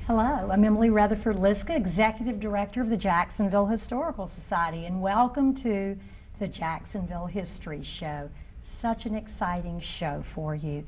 Hello, I'm Emily Rutherford-Liska, Executive Director of the Jacksonville Historical Society, and welcome to the Jacksonville History Show. Such an exciting show for you.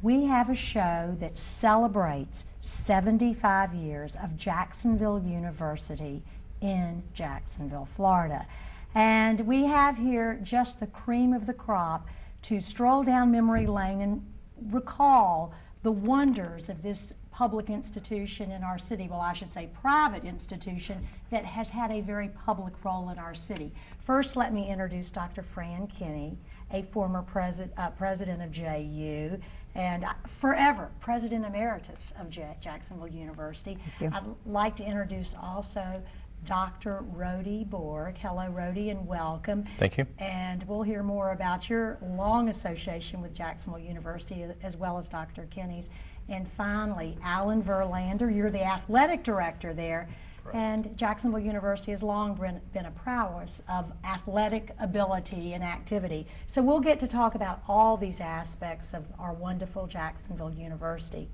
We have a show that celebrates 75 years of Jacksonville University in Jacksonville, Florida. And we have here just the cream of the crop to stroll down memory lane and recall the wonders of this public institution in our city, well, I should say private institution that has had a very public role in our city. First, let me introduce Dr. Fran Kinne, a former president of JU and forever President Emeritus of Jacksonville University. I'd like to introduce also Dr. Rody Borg. Hello, Rody, and welcome. Thank you. And we'll hear more about your long association with Jacksonville University, as well as Dr. Kinne's. And finally, Alan Verlander, you're the athletic director there. Right. And Jacksonville University has long been a prowess of athletic ability and activity. So we'll get to talk about all these aspects of our wonderful Jacksonville University.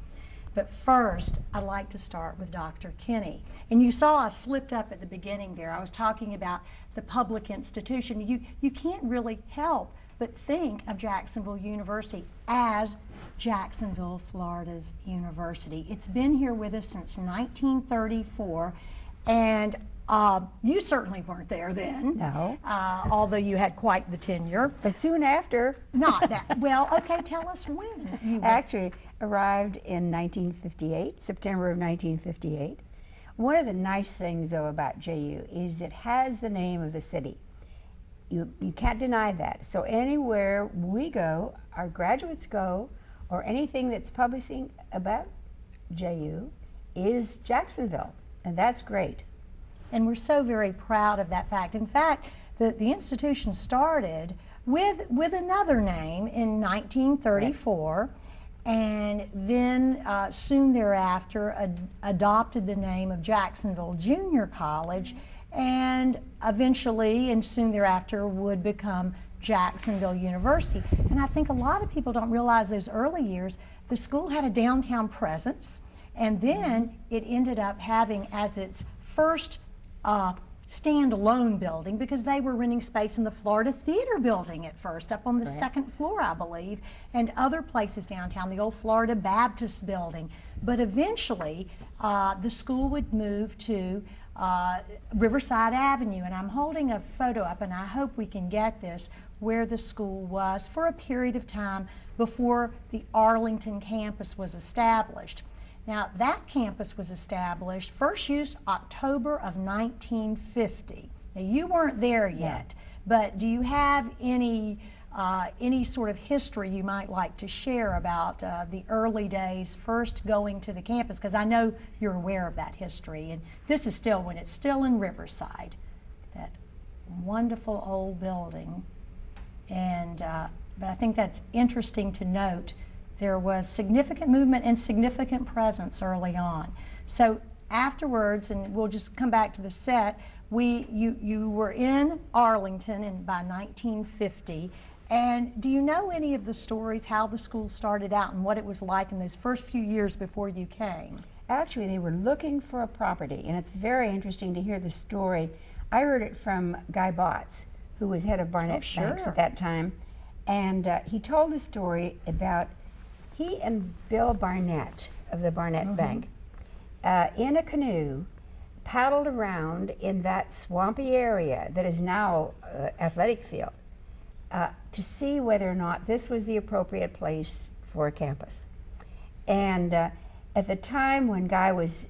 But first, I'd like to start with Dr. Kinne. And you saw I slipped up at the beginning there. I was talking about the public institution. You can't really help but think of Jacksonville University as Jacksonville, Florida's university. It's been here with us since 1934, and you certainly weren't there then. No. Although you had quite the tenure. But soon after. Not that. Well, okay, tell us when. You actually arrived in 1958, September of 1958. One of the nice things, though, about JU is it has the name of the city. You can't deny that. So anywhere we go, our graduates go, or anything that's publishing about JU is Jacksonville, and that's great. And we're so very proud of that fact. In fact, the institution started with another name in 1934, right. And then soon thereafter adopted the name of Jacksonville Junior College, and eventually and soon thereafter would become Jacksonville University. And I think a lot of people don't realize those early years, the school had a downtown presence, and then it ended up having as its first standalone building, because they were renting space in the Florida Theater building at first, up on the second floor, I believe, and other places downtown, the old Florida Baptist building. But eventually, the school would move to Riverside Avenue, and I'm holding a photo up, and I hope we can get this, where the school was for a period of time before the Arlington campus was established. Now, that campus was established, first used October of 1950. Now, you weren't there yet, but do you have any sort of history you might like to share about the early days first going to the campus? Because I know you're aware of that history, and this is still when it's still in Riverside, that wonderful old building. And but I think that's interesting to note. There was significant movement and significant presence early on. So afterwards, and we'll just come back to the set, you were in Arlington by 1950. And do you know any of the stories, how the school started out and what it was like in those first few years before you came? Actually, they were looking for a property, and it's very interesting to hear the story. I heard it from Guy Botts, who was head of Barnett Banks at that time, and he told the story about he and Bill Barnett of the Barnett Bank in a canoe paddled around in that swampy area that is now athletic field to see whether or not this was the appropriate place for a campus. And at the time when Guy was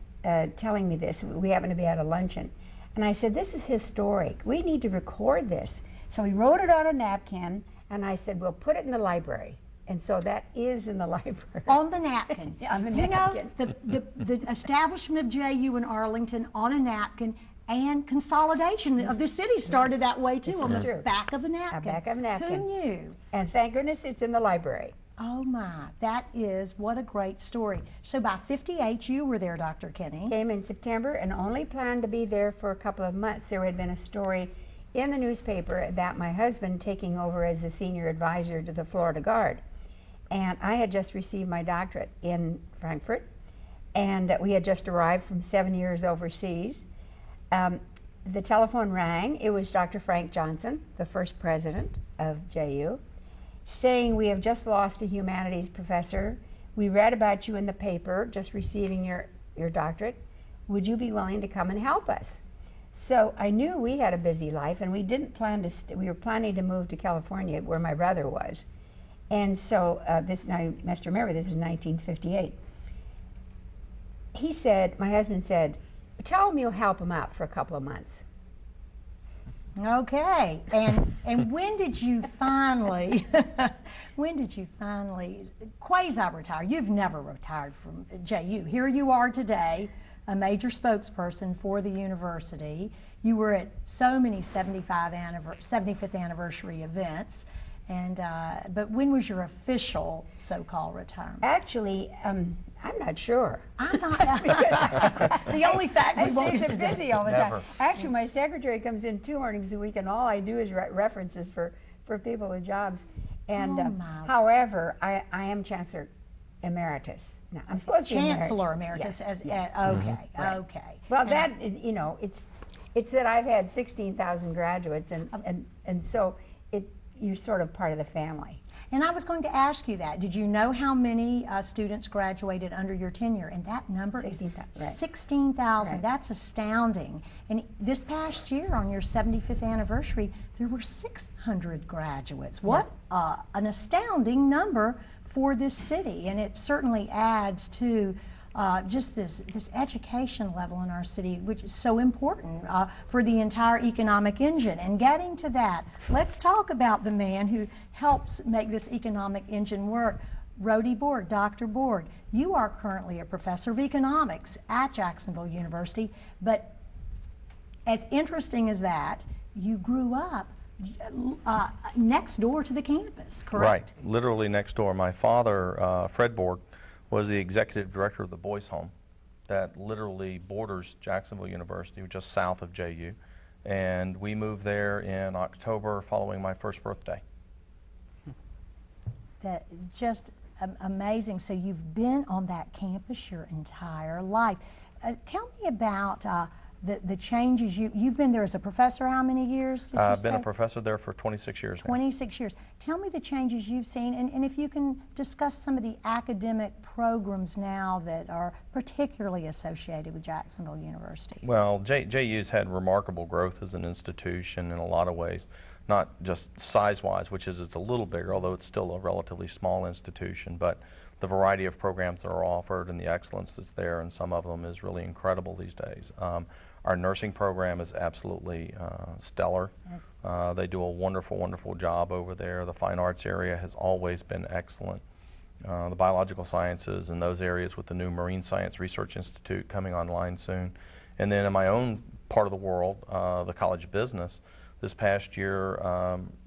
telling me this, we happened to be at a luncheon, and I said, this is historic. We need to record this. So he wrote it on a napkin, and I said, we'll put it in the library. And so that is in the library. On the napkin. On the napkin. You know, the establishment of JU in Arlington on a napkin, and consolidation of the city started that way too, on the back of a napkin. Back of a napkin. Who knew? And thank goodness it's in the library. Oh my, that is, what a great story. So by 58 you were there, Dr. Kinne. Came in September and only planned to be there for a couple of months. There had been a story in the newspaper about my husband taking over as the senior advisor to the Florida Guard. And I had just received my doctorate in Frankfurt, and we had just arrived from 7 years overseas. The telephone rang. It was Dr. Frank Johnson, the first president of JU, saying, "We have just lost a humanities professor. We read about you in the paper, just receiving your doctorate. Would you be willing to come and help us?" So I knew we had a busy life, and we didn't plan to. We were planning to move to California, where my brother was, and so now you must remember this is 1958. He said, my husband said, "Tell him you'll help him out for a couple of months." Okay, and when did you finally, quasi-retire? You've never retired from JU. Here you are today, a major spokesperson for the university. You were at so many 75th anniversary events, and but when was your official so-called retirement? Actually, I'm not sure. I'm not. The only fact we want Stays to busy all the time. Never. Actually, my secretary comes in 2 mornings a week, and all I do is write references for people with jobs. And Oh, my. however, I am Chancellor Emeritus. Now, I'm supposed to be Chancellor Emeritus. Yes, As, yes. okay, Right. okay. Well, And- that it's that I've had 16,000 graduates, and so you're sort of part of the family. And I was going to ask you that. Did you know how many students graduated under your tenure? And that number 16,000, is right. 16,000. Right. That's astounding. And this past year, on your 75th anniversary, there were 600 graduates. What an astounding number for this city. And it certainly adds to just this education level in our city, which is so important for the entire economic engine. And getting to that, let's talk about the man who helps make this economic engine work. Rody Borg, Dr. Borg, you are currently a professor of economics at Jacksonville University, but as interesting as that, you grew up next door to the campus, correct? Right, literally next door. My father, Fred Borg, was the executive director of the boys' home that literally borders Jacksonville University, just south of JU. And we moved there in October following my first birthday. That just amazing. So you've been on that campus your entire life. Tell me about the changes. You've been there as a professor how many years? Did you I've been say? a professor there for 26 years now. 26 years. Tell me the changes you've seen, and if you can discuss some of the academic programs now that are particularly associated with Jacksonville University. Well, JU's had remarkable growth as an institution in a lot of ways, not just size-wise, which is it's a little bigger, although it's still a relatively small institution, but the variety of programs that are offered and the excellence that's there in some of them is really incredible these days. Our nursing program is absolutely stellar. They do a wonderful, wonderful job over there. The fine arts area has always been excellent. The biological sciences and those areas with the new Marine Science Research Institute coming online soon. And then in my own part of the world, the College of Business, this past year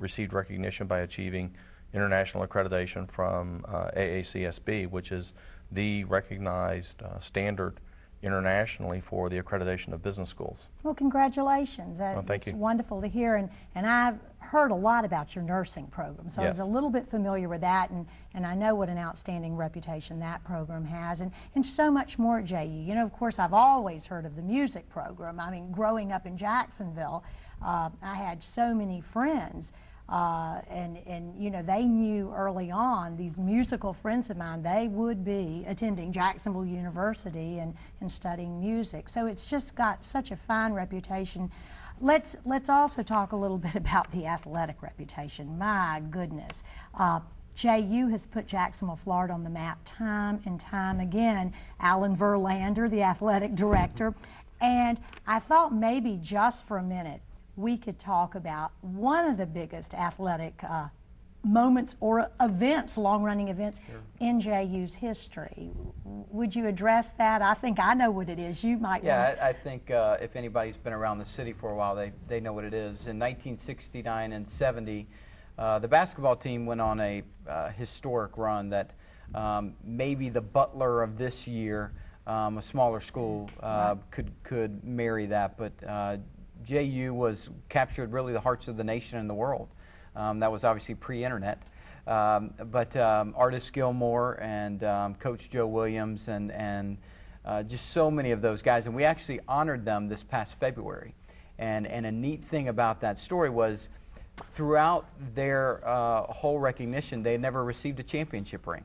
received recognition by achieving international accreditation from AACSB, which is the recognized standard internationally for the accreditation of business schools. Well, congratulations. Thank you. It's wonderful to hear, and I've heard a lot about your nursing program, so I was a little bit familiar with that, and I know what an outstanding reputation that program has, and so much more at JU. You know, of course, I've always heard of the music program. I mean, growing up in Jacksonville, I had so many friends. And you know, they knew early on, these musical friends of mine, they would be attending Jacksonville University and studying music. So it's just got such a fine reputation. Let's also talk a little bit about the athletic reputation. My goodness. JU has put Jacksonville, Florida on the map time and time again. Alan Verlander, the athletic director. And I thought maybe just for a minute, we could talk about one of the biggest athletic moments or events, long-running events in JU's history. Would you address that? I think I know what it is. You might. Yeah, I think if anybody's been around the city for a while, they know what it is. In 1969 and 70, the basketball team went on a historic run that maybe the Butler of this year, a smaller school, could marry that, but JU captured really the hearts of the nation and the world. That was obviously pre-internet. But Artis Gilmore and Coach Joe Williams and just so many of those guys. And we actually honored them this past February. And a neat thing about that story was throughout their whole recognition, they had never received a championship ring.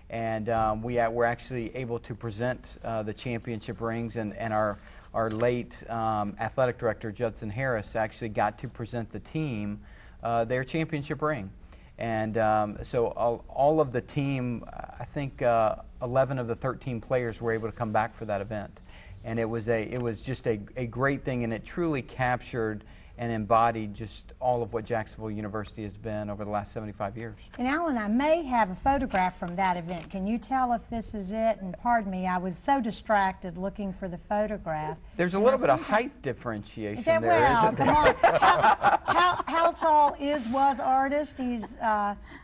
And we were actually able to present the championship rings, and our late athletic director, Judson Harris, actually got to present the team their championship ring. And so all of the team, I think 11 of the 13 players were able to come back for that event. And it was just a great thing, and it truly captured and embodied just all of what Jacksonville University has been over the last 75 years. And Alan, I may have a photograph from that event. Can you tell if this is it? And pardon me, I was so distracted looking for the photograph. There's a little bit of height differentiation there, well, isn't there? come on. How tall was Artist? He's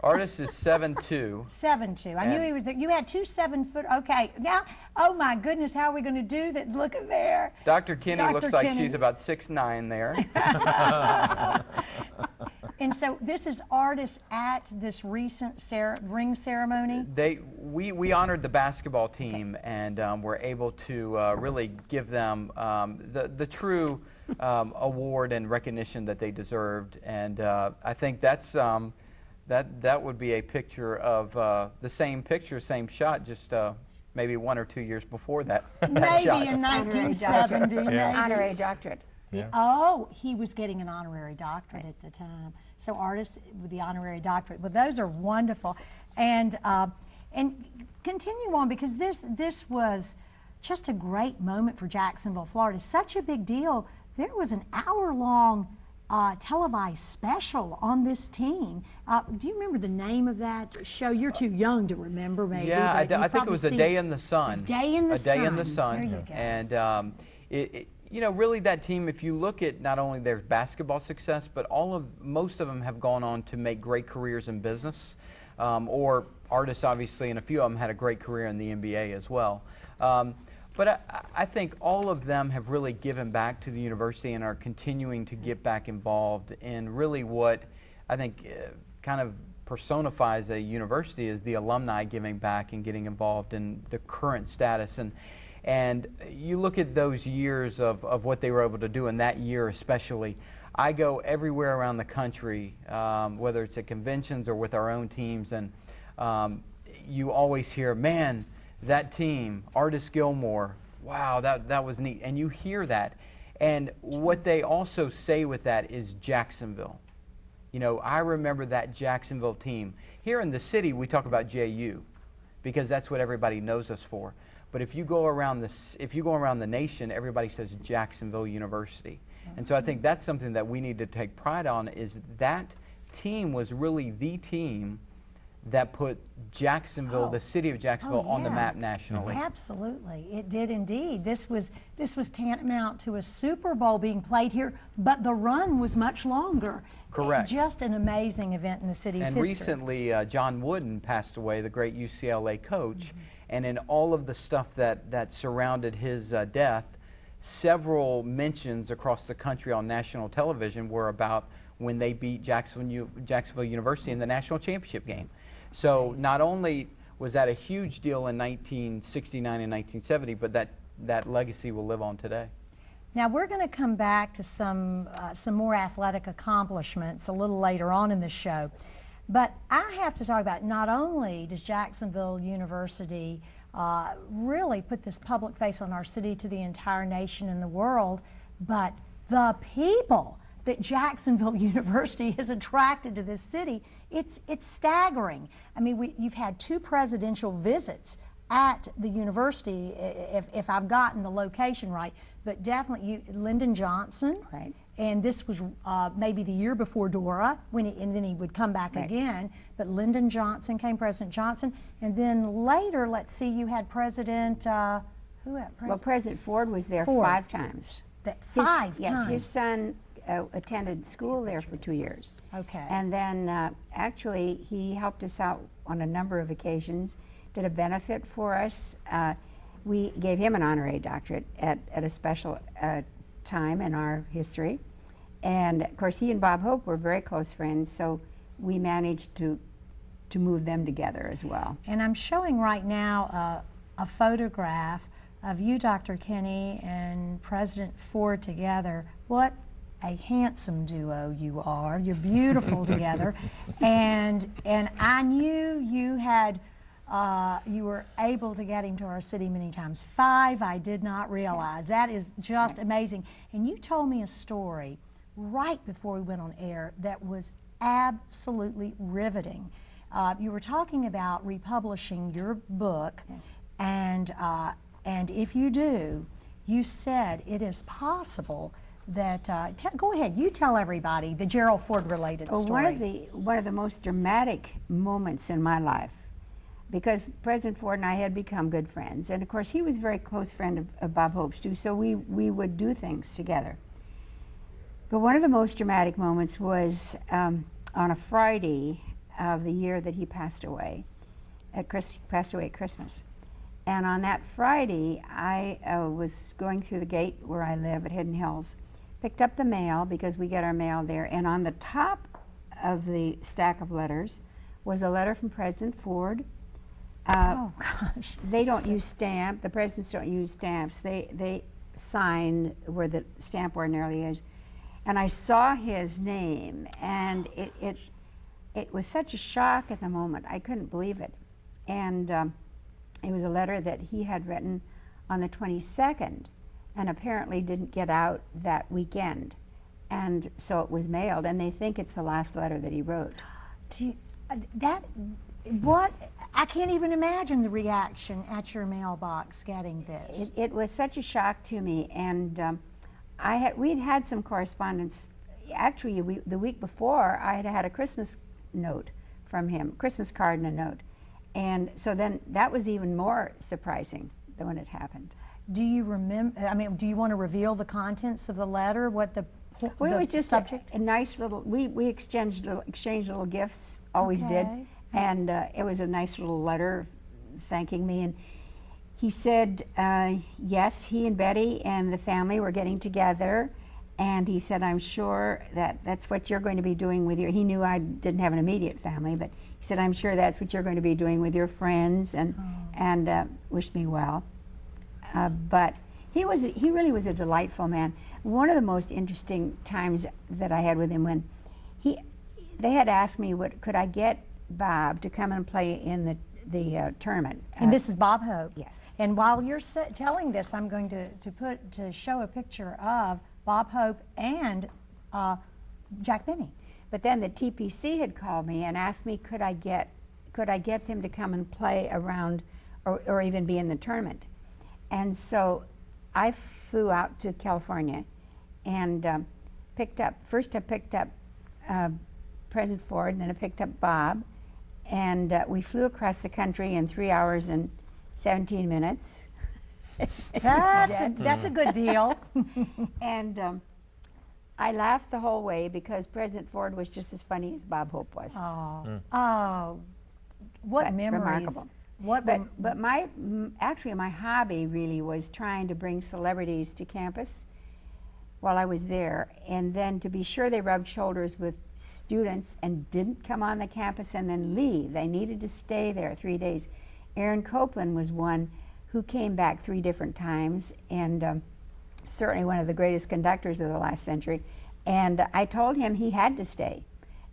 Artist is 7'2". 7'2". I knew he was there. You had 2 7-foot. Okay, now, oh my goodness, how are we going to do that? Look at there. Dr. Kinne looks like she's about 6'9" there. And so this is Artists at this recent ring ceremony? We honored the basketball team, and were able to really give them the true award and recognition that they deserved. And I think that would be a picture of the same picture, same shot, just maybe 1 or 2 years before that. Maybe shot. in 1970. Honorary doctorate. Yeah. Oh, he was getting an honorary doctorate at the time. So Artists with the honorary doctorate. Well, those are wonderful. And continue on, because this was just a great moment for Jacksonville, Florida. Such a big deal. There was an hour-long televised special on this team. Do you remember the name of that show? You're too young to remember, maybe. Yeah, I think it was A Day in the Sun. A Day in the Sun. A Day in the Sun. There you go. And you know, really that team, if you look at not only their basketball success, but most of them have gone on to make great careers in business, or Artists, obviously, and a few of them had a great career in the NBA as well. But I think all of them have really given back to the university and are continuing to get back involved in really what I think kind of personifies a university is the alumni giving back and getting involved in the current status. And you look at those years of what they were able to do, in that year especially. I go everywhere around the country, whether it's at conventions or with our own teams, and you always hear, man, that team, Artist Gilmore, wow, that was neat. And you hear that. And what they also say with that is Jacksonville. You know, I remember that Jacksonville team. Here in the city, we talk about JU because that's what everybody knows us for. But if you go around the nation, everybody says Jacksonville University. And so I think that's something that we need to take pride on, is that team was really the team that put Jacksonville, the city of Jacksonville, on the map nationally. Absolutely, it did indeed. This was tantamount to a Super Bowl being played here, but the run was much longer. Correct. Just an amazing event in the city's history. And recently, John Wooden passed away, the great UCLA coach, and in all of the stuff that surrounded his death, several mentions across the country on national television were about when they beat Jacksonville University in the national championship game. So not only was that a huge deal in 1969 and 1970, but that legacy will live on today. Now we're going to come back to some more athletic accomplishments a little later on in the show. But I have to talk about, not only does Jacksonville University really put this public face on our city to the entire nation and the world, but the people that Jacksonville University has attracted to this city, it's staggering. I mean, you've had 2 presidential visits at the university, if I've gotten the location right, but definitely Lyndon Johnson. Right. And this was maybe the year before Dora, and then he would come back again. But Lyndon Johnson came, President Johnson, and then later, let's see, you had President, who had President? Well, President Ford was there Ford. 5 times. 5 times? Yes, his son attended school there for 2 years. Okay. And then actually he helped us out on a number of occasions, did a benefit for us. We gave him an honorary doctorate at a special time in our history. And of course he and Bob Hope were very close friends, so we managed to move them together as well. And I'm showing right now a photograph of you, Dr. Kinne, and President Ford together. What a handsome duo you are. You're beautiful together. And I knew you had, you were able to get him to our city many times. 5, I did not realize. That is just amazing. And you told me a story right before we went on air that was absolutely riveting. You were talking about republishing your book, and if you do, you said it is possible that, go ahead, you tell everybody the Gerald Ford related story. One of the most dramatic moments in my life, because President Ford and I had become good friends, and of course he was a very close friend of Bob Hope's too, so we would do things together. But one of the most dramatic moments was on a Friday of the year that he passed away at Christmas. And on that Friday, I was going through the gate where I live at Hidden Hills, picked up the mail because we get our mail there, and on the top of the stack of letters was a letter from President Ford. Oh gosh. They don't use stamp. The presidents don't use stamps. They sign where the stamp ordinarily is. And I saw his name, and it was such a shock at the moment. I couldn't believe it. And it was a letter that he had written on the 22nd and apparently didn't get out that weekend. And so it was mailed, and they think it's the last letter that he wrote. I can't even imagine the reaction at your mailbox getting this. It was such a shock to me, and we'd had some correspondence. Actually, the week before, I had had a Christmas note from him, Christmas card and a note. And so then that was even more surprising than when it happened. Do you remember, I mean, do you want to reveal the contents of the letter, what the Well, it was just subject? a nice little, we exchanged little gifts, always did. And it was a nice little letter thanking me. And he said, yes, he and Betty and the family were getting together. And he said, I'm sure that that's what you're going to be doing with your, he knew I didn't have an immediate family, but he said, I'm sure that's what you're going to be doing with your friends, and wished me well. But he really was a delightful man. One of the most interesting times that I had with him when they had asked me, could I get Bob to come and play in the tournament. And this is Bob Hope. Yes. And while you're telling this, I'm going to show a picture of Bob Hope and Jack Benny. But then the TPC had called me and asked me, could I get him to come and play around, or even be in the tournament. And so I flew out to California and picked up President Ford, and then I picked up Bob, and we flew across the country in 3 hours and 17 minutes. That's a good deal. And I laughed the whole way because President Ford was just as funny as Bob Hope was. Oh, what memories! Remarkable. But actually my hobby really was trying to bring celebrities to campus while I was there, and then to be sure they rubbed shoulders with students and didn't come on the campus and then leave. They needed to stay there 3 days. Aaron Copland was one who came back 3 different times, and certainly one of the greatest conductors of the last century. And I told him he had to stay.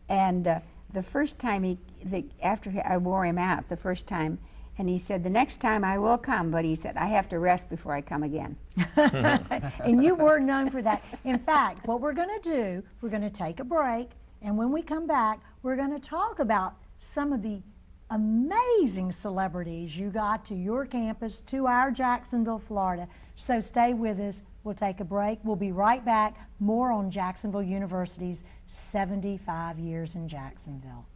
And the first time after I wore him out the first time, and he said, the next time I will come, but he said, I have to rest before I come again. And you were known for that. In fact, what we're going to do, we're going to take a break, and when we come back, we're going to talk about some of the amazing celebrities you got to your campus, to our Jacksonville, Florida. So stay with us. We'll take a break. We'll be right back. More on Jacksonville University's 75 years in Jacksonville.